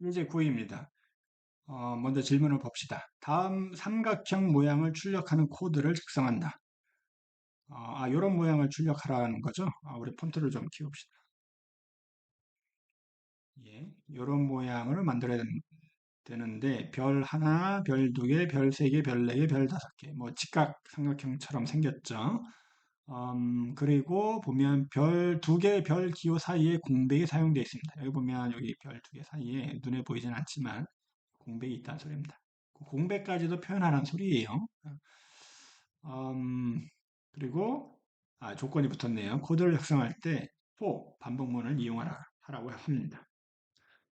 이제 9입니다. 먼저 질문을 봅시다. 다음 삼각형 모양을 출력하는 코드를 작성한다. 이런 모양을 출력하라는 거죠. 우리 폰트를 좀 키웁시다. 예, 이런 모양을 만들어야 되는데, 별 하나, 별 두 개, 별 세 개, 별 네 개, 별 다섯 개. 뭐, 직각 삼각형처럼 생겼죠. 그리고 보면 별 두 개 별 기호 사이에 공백이 사용되어 있습니다. 여기 보면 여기 별 두 개 사이에 눈에 보이진 않지만 공백이 있다는 소리입니다. 그 공백까지도 표현하라는 소리예요. 음, 그리고 조건이 붙었네요. 코드를 작성할 때 for 반복문을 하라고 합니다.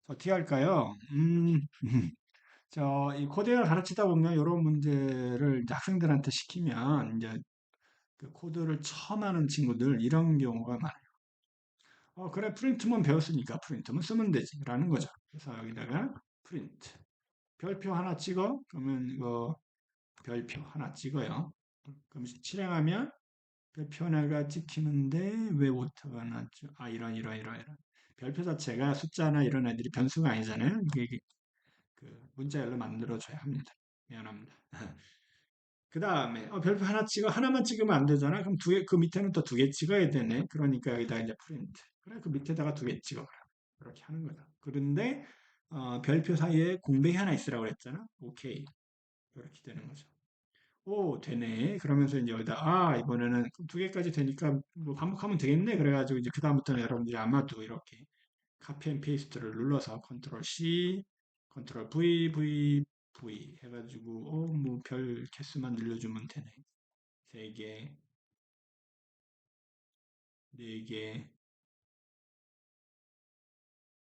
어떻게 할까요? 이 코딩을 가르치다 보면 이런 문제를 이제 학생들한테 시키면 이제 그 코드를 처음 하는 친구들 이런 경우가 많아요. 그래, 프린트만 배웠으니까 프린트만 쓰면 되지. 라는 거죠. 그래서 여기다가 프린트. 별표 하나 찍어. 그러면 이거 별표 하나 찍어요. 그럼 실행하면 별표 하나가 찍히는데 왜 오타가 났죠? 이런. 별표 자체가 숫자나 이런 애들이 변수가 아니잖아요. 이게 그 문자열로 만들어줘야 합니다. 미안합니다. 그 다음에 별표 하나 찍어 하나만 찍으면 안 되잖아. 그럼 두 개, 그 밑에는 또 두 개 찍어야 되네. 그러니까 여기다 이제 프린트. 그래 그 밑에다가 두 개 찍어. 그렇게 하는 거죠. 그런데 별표 사이에 공백이 하나 있으라고 그랬잖아. 오케이. 이렇게 되는 거죠. 오, 되네. 그러면서 이제 여기다, 이번에는 두 개까지 되니까 뭐 반복하면 되겠네. 그래가지고 이제 그다음부터는 여러분들이 아마도 이렇게 카피 앤 페이스트를 눌러서 컨트롤 C, 컨트롤 V 해가지고, 뭐 별 개수만 늘려주면 되네. 세 개, 네 개,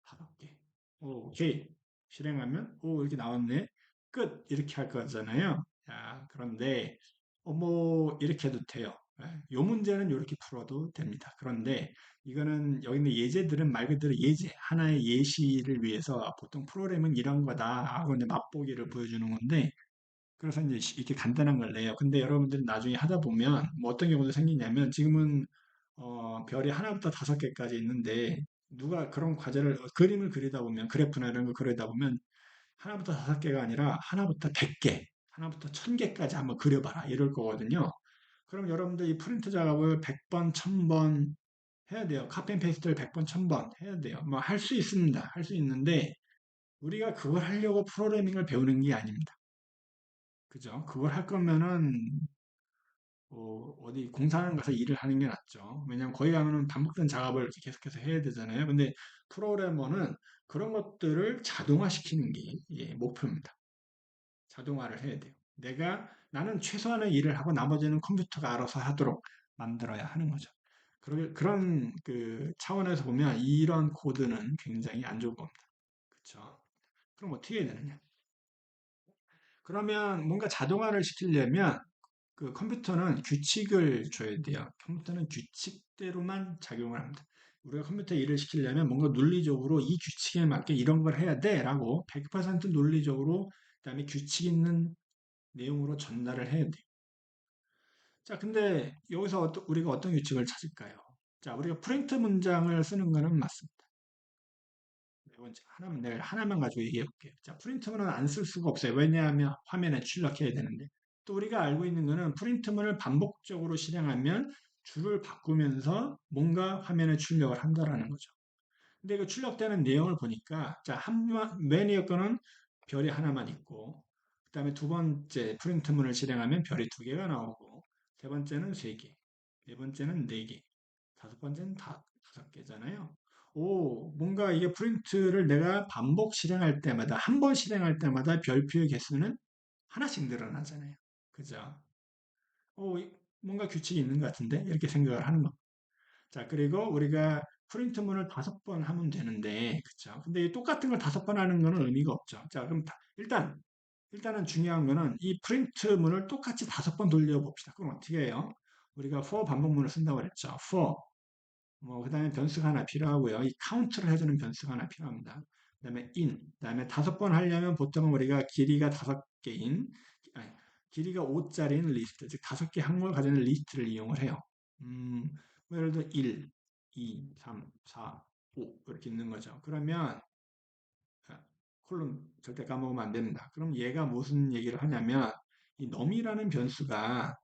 다섯 개. 오케이. 실행하면, 이렇게 나왔네. 끝! 이렇게 할 거잖아요. 자, 그런데, 뭐, 이렇게 해도 돼요. 요 문제는 이렇게 풀어도 됩니다. 그런데, 이거는, 여기 있는 예제들은 말 그대로 예제, 하나의 예시를 위해서 보통 프로그램은 이런 거다 하고 이제 맛보기를 보여주는 건데, 그래서 이제 이렇게 간단한 걸 내요. 근데 여러분들이 나중에 하다 보면, 뭐 어떤 경우도 생기냐면, 지금은, 별이 하나부터 다섯 개까지 있는데, 누가 그런 과제를, 그림을 그리다 보면, 그래프나 이런 거 그리다 보면, 하나부터 다섯 개가 아니라 하나부터 100개, 하나부터 1000개까지 한번 그려봐라. 이럴 거거든요. 그럼 여러분들 이 프린트 작업을 100번, 1000번 해야 돼요. 카피 앤 페이스트를 100번, 1000번 해야 돼요. 뭐 할 수 있습니다. 할 수 있는데, 우리가 그걸 하려고 프로그래밍을 배우는 게 아닙니다. 그죠? 그걸 할 거면은, 어디 공사하는 가서 일을 하는 게 낫죠. 왜냐하면 거기 가면은 반복된 작업을 계속해서 해야 되잖아요. 근데 프로그래머는 그런 것들을 자동화시키는 게 목표입니다. 자동화를 해야 돼요. 나는 최소한의 일을 하고 나머지는 컴퓨터가 알아서 하도록 만들어야 하는 거죠. 그런 그 차원에서 보면 이런 코드는 굉장히 안 좋은 겁니다. 그렇죠? 그럼 어떻게 해야 되느냐? 그러면 뭔가 자동화를 시키려면 그 컴퓨터는 규칙을 줘야 돼요. 컴퓨터는 규칙대로만 작용을 합니다. 우리가 컴퓨터 일을 시키려면 뭔가 논리적으로 이 규칙에 맞게 이런 걸 해야 돼 라고 100% 논리적으로 그다음에 규칙 있는 내용으로 전달을 해야 돼요. 자, 근데 여기서 우리가 어떤 규칙을 찾을까요? 자, 우리가 프린트 문장을 쓰는 거는 맞습니다. 네 번째, 내가 하나만 가지고 얘기해 볼게요. 자, 프린트문은 안 쓸 수가 없어요. 왜냐하면 화면에 출력해야 되는데. 또 우리가 알고 있는 거는 프린트문을 반복적으로 실행하면 줄을 바꾸면서 뭔가 화면에 출력을 한다라는 거죠. 근데 그 출력되는 내용을 보니까, 자, 맨 위에 거는 별이 하나만 있고, 그 다음에 두 번째 프린트문을 실행하면 별이 두 개가 나오고, 세 번째는 세 개, 네 번째는 네 개, 다섯 번째는 다섯 개잖아요. 뭔가 이게 프린트를 내가 반복 실행할 때마다, 한 번 실행할 때마다 별표의 개수는 하나씩 늘어나잖아요. 그죠? 뭔가 규칙이 있는 것 같은데? 이렇게 생각을 하는 거. 자, 그리고 우리가 프린트문을 다섯 번 하면 되는데, 그쵸? 근데 이 똑같은 걸 다섯 번 하는 거는 의미가 없죠. 자, 그럼 일단은 중요한 거는 이 프린트문을 똑같이 다섯 번 돌려봅시다. 그럼 어떻게 해요? 우리가 for 반복문을 쓴다고 그랬죠. for. 그 다음에 변수가 하나 필요하고요. 이 카운트를 해주는 변수가 하나 필요합니다. 그 다음에 in. 그 다음에 다섯 번 하려면 보통 우리가 길이가 다섯 개인, 아니, 길이가 5짜리인 리스트, 즉 다섯 개 항목을 가지는 리스트를 이용을 해요. 음, 예를 들어 1, 2, 3, 4, 5 이렇게 있는 거죠. 그러면 콜론 절대 까먹으면 안 됩니다. 그럼 얘가 무슨 얘기를 하냐면 이 넘이라는 변수가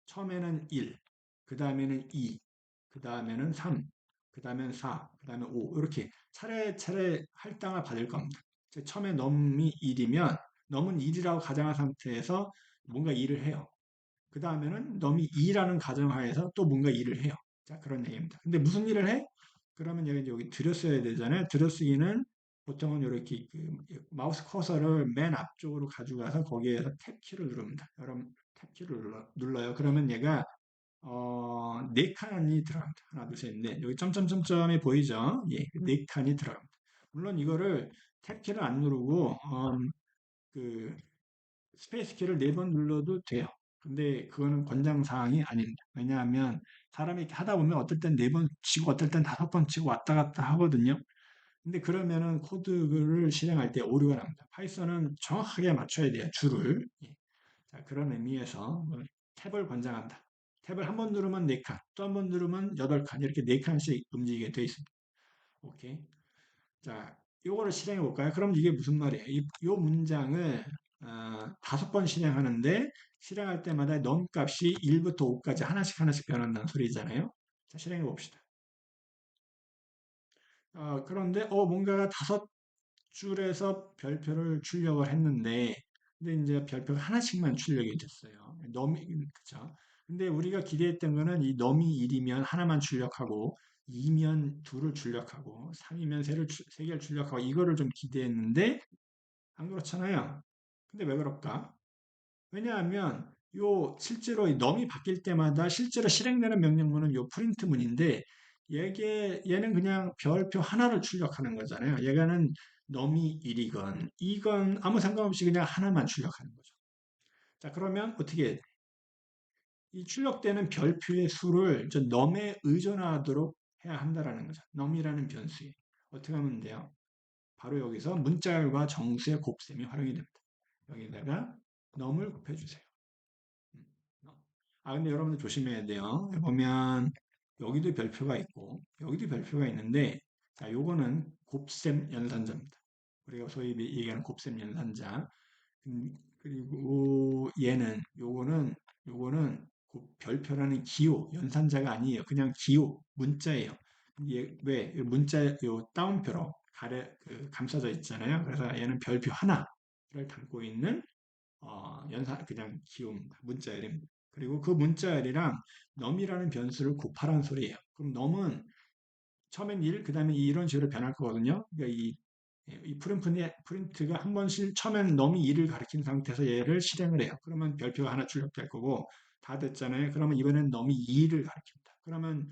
처음에는 1, 그 다음에는 2, 그 다음에는 3, 그 다음에는 4, 그 다음에 5 이렇게 차례차례 할당을 받을 겁니다. 처음에 넘이 1이면 넘은 1이라고 가정한 상태에서 뭔가 일을 해요. 그 다음에는 넘이 2라는 가정하에서 또 뭔가 일을 해요. 자, 그런 얘기입니다. 근데 무슨 일을 해? 그러면 얘가 이제 여기 들여써야 되잖아요. 들여쓰기는 보통은 이렇게 그 마우스 커서를 맨 앞쪽으로 가져가서 거기에서 탭 키를 누릅니다. 여러분 탭 키를 눌러요. 그러면 얘가 네 칸이 들어갑니다. 하나, 둘, 셋, 넷. 여기 점점점점이 보이죠? 예, 네 칸이 들어갑니다. 물론 이거를 탭 키를 안 누르고 그 스페이스 키를 네 번 눌러도 돼요. 근데 그거는 권장사항이 아닙니다. 왜냐하면 사람이 이렇게 하다 보면 어떨 땐 네 번 치고 어떨 땐 다섯 번 치고 왔다 갔다 하거든요. 근데 그러면은 코드를 실행할 때 오류가 납니다. 파이썬은 정확하게 맞춰야 돼요. 줄을. 예. 자, 그런 의미에서 탭을 권장한다. 탭을 한 번 누르면 4칸, 또 한 번 누르면 8칸, 이렇게 4칸씩 움직이게 되어 있습니다. 오케이. 자, 요거를 실행해 볼까요? 그럼 이게 무슨 말이에요? 요 문장을 5번 실행하는데 실행할 때마다 넘 값이 1부터 5까지 하나씩 하나씩 변한다는 소리잖아요. 자, 실행해 봅시다. 그런데 뭔가가 5줄에서 별표를 출력을 했는데 근데 이제 별표가 하나씩만 출력이 됐어요. 넘이 그죠? 근데 우리가 기대했던 거는 이 넘이 1이면 하나만 출력하고 2면 둘을 출력하고 3이면 세 개를 출력하고 이거를 좀 기대했는데 안 그렇잖아요. 근데 왜 그럴까? 왜냐하면 요 실제로 이 넘이 바뀔 때마다 실제로 실행되는 명령문은 요 프린트문인데 얘는 그냥 별표 하나를 출력하는 거잖아요. 얘가는 넘이 1이건 2건 아무 상관없이 그냥 하나만 출력하는 거죠. 자, 그러면 어떻게 해야 돼? 이 출력되는 별표의 수를 저 넘에 의존하도록 해야 한다라는 거죠. 넘이라는 변수에. 어떻게 하면 돼요? 바로 여기서 문자열과 정수의 곱셈이 활용이 됩니다. 여기다가 넘을 곱해주세요. 음, 근데 여러분들 조심해야 돼요. 보면 여기도 별표가 있고 여기도 별표가 있는데 자, 요거는 곱셈 연산자입니다. 우리가 소위 얘기하는 곱셈 연산자. 그리고 요거는 별표라는 기호, 연산자가 아니에요. 그냥 기호, 문자예요. 왜? 문자, 요 따옴표로 감싸져 있잖아요. 그래서 얘는 별표 하나를 담고 있는 그냥 기호입니다. 문자열입니다. 그리고 그 문자열이랑 넘이라는 변수를 곱하라는 소리예요. 그럼 넘은 처음엔 1, 그 다음에 이런 식으로 변할 거거든요. 그러니까 이 프린트가 한 번씩 처음엔 넘이 1을 가리킨 상태에서 얘를 실행을 해요. 그러면 별표가 하나 출력될 거고 다 됐잖아요. 그러면 이번엔 넘이 2를 가리킵니다. 그러면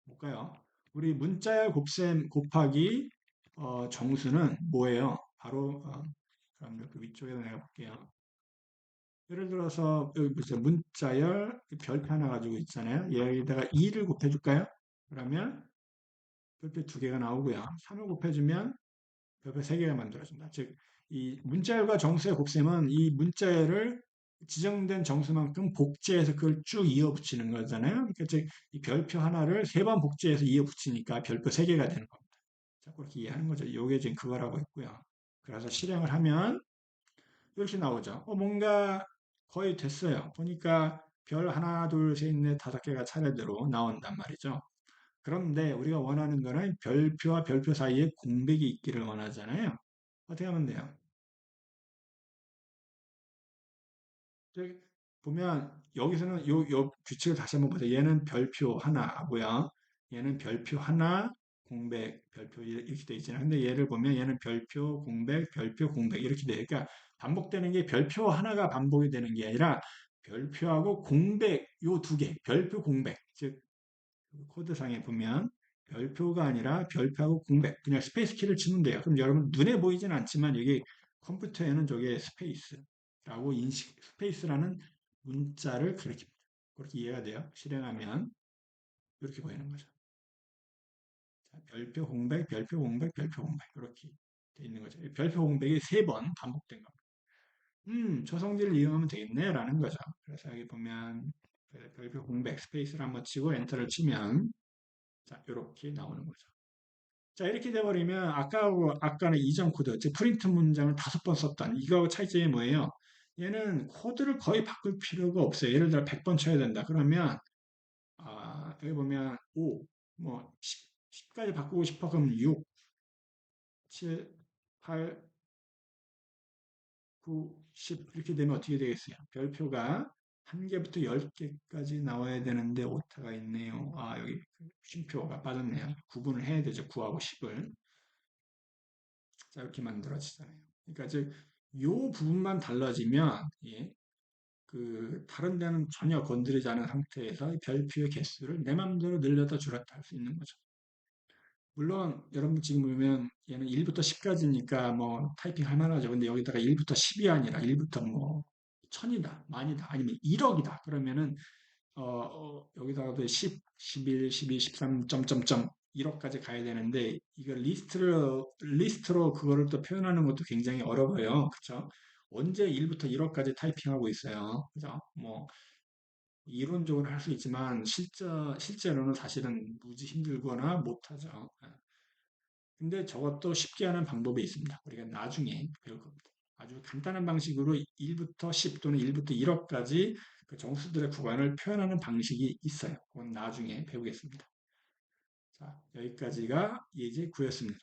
볼까요? 우리 문자열 곱셈 곱하기 정수는 뭐예요? 바로 그럼 그 위쪽에다 내가 볼게요. 예를 들어서 여기 보세요. 문자열 별표 하나 가지고 있잖아요. 여기다가 2를 곱해줄까요? 그러면 별표 두 개가 나오고요. 3을 곱해주면 별표 세 개가 만들어진다. 즉, 이 문자열과 정수의 곱셈은 이 문자열을 지정된 정수만큼 복제해서 그걸 쭉 이어 붙이는 거잖아요. 그러니까 즉, 이 별표 하나를 세 번 복제해서 이어 붙이니까 별표 세 개가 되는 겁니다. 자, 그렇게 이해하는 거죠. 요게 지금 그거라고 했고요. 그래서 실행을 하면 이렇게 나오죠. 뭔가 거의 됐어요. 보니까 별 하나, 둘, 셋, 넷, 다섯 개가 차례대로 나온단 말이죠. 그런데 우리가 원하는 거는 별표와 별표 사이에 공백이 있기를 원하잖아요. 어떻게 하면 돼요? 저기 보면 여기서는 요 규칙을 다시 한번 보세요. 얘는 별표 하나고요. 얘는 별표 하나, 공백, 별표 이렇게 돼 있잖아요. 근데 얘를 보면 얘는 별표, 공백, 별표, 공백 이렇게 돼요. 그러니까 반복되는 게 별표 하나가 반복이 되는 게 아니라 별표하고 공백 요 두 개, 별표, 공백. 즉 코드상에 보면 별표가 아니라 별표하고 공백, 그냥 스페이스 키를 치면 돼요. 그럼 여러분 눈에 보이진 않지만 여기 컴퓨터에는 저게 스페이스라고 스페이스라는 문자를 가리킵니다. 그렇게 이해가 돼요? 실행하면 이렇게 보이는 거죠. 자, 별표 공백, 별표 공백, 별표 공백 이렇게 돼 있는 거죠. 별표 공백이 세 번 반복된 겁니다. 초성질을 이용하면 되겠네라는 거죠. 그래서 여기 보면 별표 공백 스페이스를 한번 치고 엔터를 치면 자, 이렇게 나오는 거죠. 자, 이렇게 돼버리면 아까는 이전 코드, 즉 프린트 문장을 5번 썼던 이거하고 차이점이 뭐예요? 얘는 코드를 거의 바꿀 필요가 없어요. 예를 들어 100번 쳐야 된다. 그러면 여기 보면 5, 뭐 10까지 바꾸고 싶어 그러면 6, 7, 8, 9, 10 이렇게 되면 어떻게 되겠어요? 별표가 1개부터 10개까지 나와야 되는데 오타가 있네요. 여기 쉼표가 빠졌네요. 구분을 해야 되죠. 9하고 10을. 자, 이렇게 만들어지잖아요. 그러니까 즉, 요 부분만 달라지면, 예, 다른 데는 전혀 건드리지 않은 상태에서 이 별표의 개수를 내 맘대로 늘렸다 줄였다 할 수 있는 거죠. 물론, 여러분 지금 보면 얘는 1부터 10까지니까 뭐 타이핑 할 만하죠. 근데 여기다가 1부터 10이 아니라 1부터 뭐 1000이다, 만이다, 아니면 1억이다. 그러면은 여기다가도 10, 11, 12, 13, 점점점 1억까지 가야 되는데 이거 리스트로 그거를 또 표현하는 것도 굉장히 어려워요. 그렇죠? 언제 1부터 1억까지 타이핑하고 있어요. 그죠? 뭐 이론적으로 할 수 있지만 실제로는 사실은 무지 힘들거나 못하죠. 근데 저것도 쉽게 하는 방법이 있습니다. 우리가 나중에 배울 겁니다. 아주 간단한 방식으로 1부터 10 또는 1부터 1억까지 그 정수들의 구간을 표현하는 방식이 있어요. 그건 나중에 배우겠습니다. 자, 여기까지가 예제 9였습니다.